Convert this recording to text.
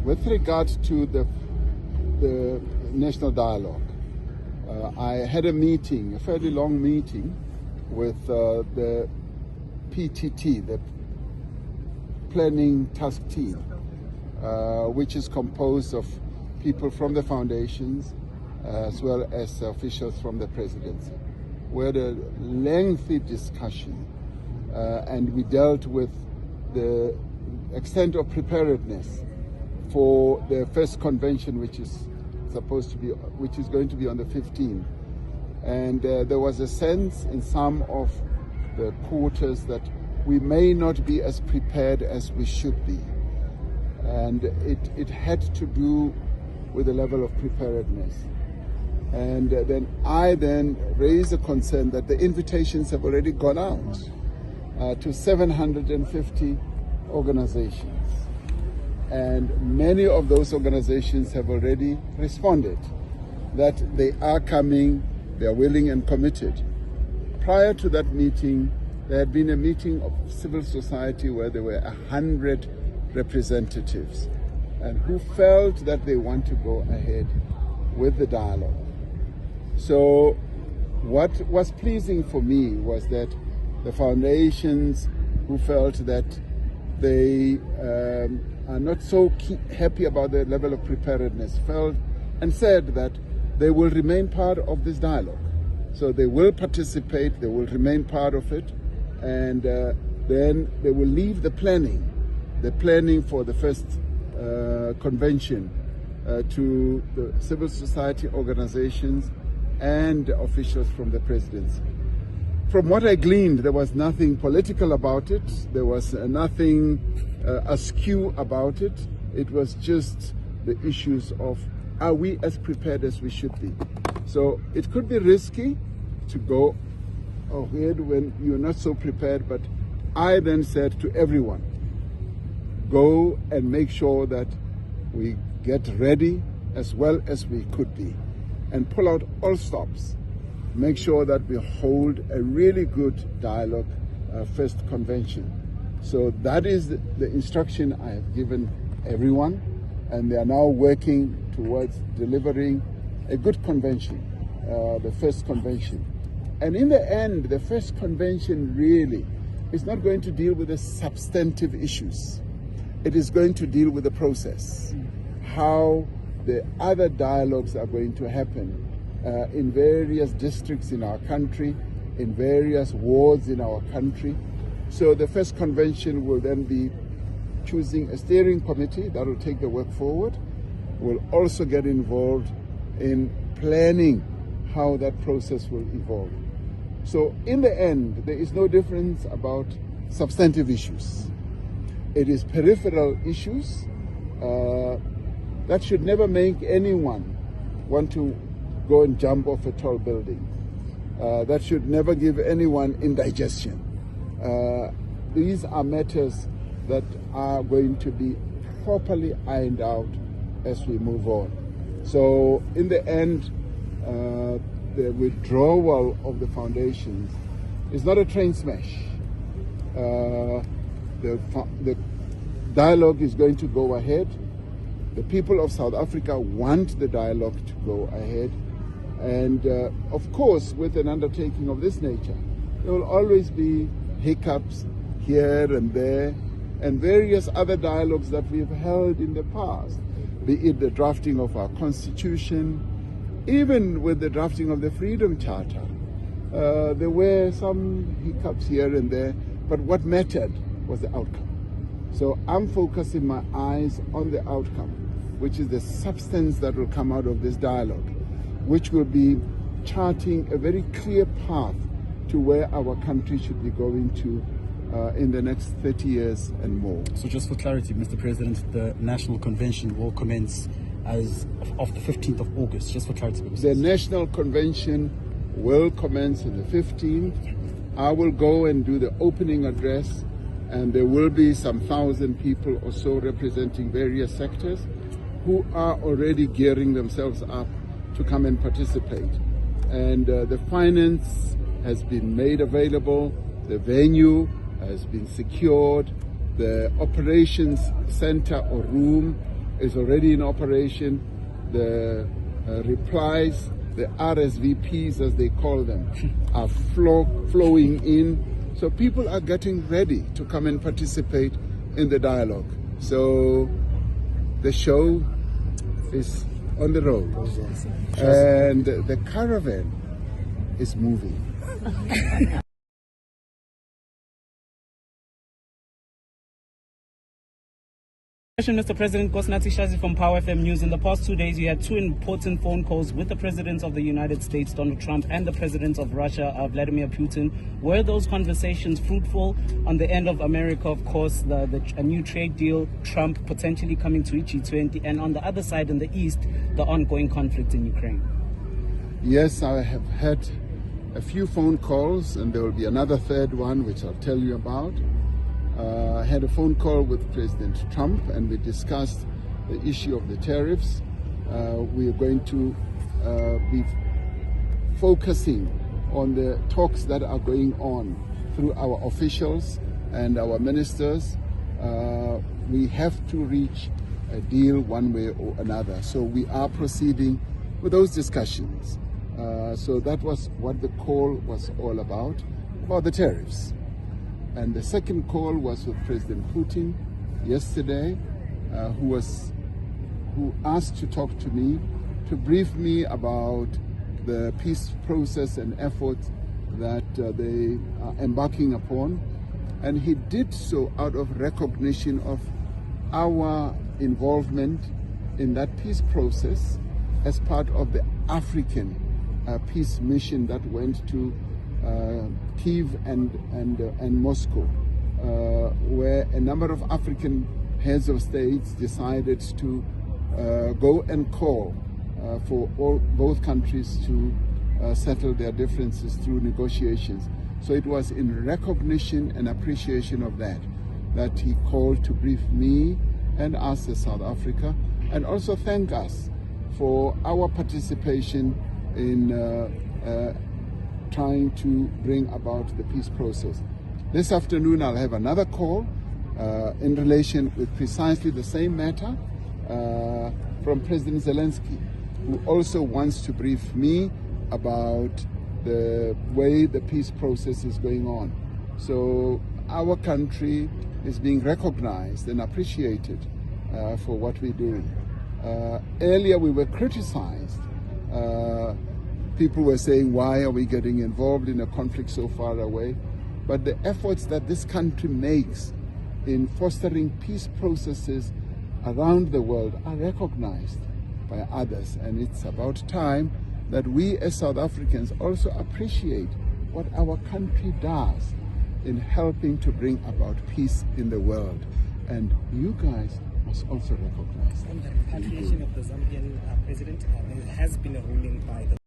With regard to the national dialogue, I had a meeting, a fairly long meeting, with the PTT, the Planning Task Team, which is composed of people from the foundations as well as officials from the presidency. We had a lengthy discussion and we dealt with the extent of preparedness for the first convention, which is going to be on the 15th. And there was a sense in some of the quarters that we may not be as prepared as we should be. And it had to do with the level of preparedness. And then I raised a concern that the invitations have already gone out to 750 organizations. And many of those organizations have already responded that they are coming, they are willing and committed. Prior to that meeting, there had been a meeting of civil society where there were 100 representatives and who felt that they want to go ahead with the dialogue. So what was pleasing for me was that the foundations who felt that they are not so happy about the level of preparedness felt and said that they will remain part of this dialogue. So they will participate, they will remain part of it, and then they will leave the planning for the first convention to the civil society organizations and officials from the presidency. From what I gleaned, there was nothing political about it. There was nothing askew about it. It was just the issues of, are we as prepared as we should be? So it could be risky to go ahead when you're not so prepared, but I then said to everyone, go and make sure that we get ready as well as we could be and pull out all stops. Make sure that we hold a really good dialogue first convention. So that is the instruction I have given everyone, and they are now working towards delivering a good convention, the first convention. And in the end, the first convention really is not going to deal with the substantive issues. It is going to deal with the process, how the other dialogues are going to happen in various districts in our country, in various wards in our country. So the first convention will then be choosing a steering committee that will take the work forward. We'll also get involved in planning how that process will evolve. So in the end, there is no difference about substantive issues. It is peripheral issues that should never make anyone want to go and jump off a tall building. That should never give anyone indigestion. These are matters that are going to be properly ironed out as we move on. So in the end, the withdrawal of the foundations is not a train smash. The dialogue is going to go ahead. The people of South Africa want the dialogue to go ahead. And of course, with an undertaking of this nature, there will always be hiccups here and there, and various other dialogues that we've held in the past, be it the drafting of our constitution, even with the drafting of the Freedom Charter. There were some hiccups here and there, but what mattered was the outcome. So I'm focusing my eyes on the outcome, which is the substance that will come out of this dialogue, which will be charting a very clear path to where our country should be going to in the next 30 years and more. So just for clarity, Mr. President, the National Convention will commence as of the 15th of August, just for clarity purposes. The National Convention will commence on the 15th. I will go and do the opening address, and there will be some 1,000 people or so representing various sectors who are already gearing themselves up to come and participate. And the finance has been made available, the venue has been secured, the operations center or room is already in operation. The replies, the RSVPs as they call them, are flowing in. So people are getting ready to come and participate in the dialogue. So the show is on the road, and the caravan is moving. Mr. President, Kosnathi Shazi from Power FM News. In the past 2 days, you had two important phone calls with the President of the United States, Donald Trump, and the President of Russia, Vladimir Putin. Were those conversations fruitful? On the end of America, of course, a new trade deal, Trump potentially coming to G20, and on the other side, in the East, the ongoing conflict in Ukraine. Yes, I have had a few phone calls, and there will be another third one, which I'll tell you about. I had a phone call with President Trump, and we discussed the issue of the tariffs. We are going to be focusing on the talks that are going on through our officials and our ministers. We have to reach a deal one way or another. So we are proceeding with those discussions. So that was what the call was all about the tariffs. And the second call was with President Putin yesterday, who asked to talk to me, to brief me about the peace process and efforts that they are embarking upon. And he did so out of recognition of our involvement in that peace process as part of the African peace mission that went to Kyiv and Moscow, where a number of African heads of states decided to go and call for both countries to settle their differences through negotiations. So it was in recognition and appreciation of that he called to brief me and us as South Africa, and also thank us for our participation in trying to bring about the peace process. This afternoon I'll have another call in relation with precisely the same matter from President Zelensky, who also wants to brief me about the way the peace process is going on. So our country is being recognized and appreciated for what we're doing. Earlier we were criticized. People were saying, why are we getting involved in a conflict so far away? But the efforts that this country makes in fostering peace processes around the world are recognized by others. And it's about time that we as South Africans also appreciate what our country does in helping to bring about peace in the world. And you guys must also recognize that. On the repatriation of the Zambian president, there has been a ruling by the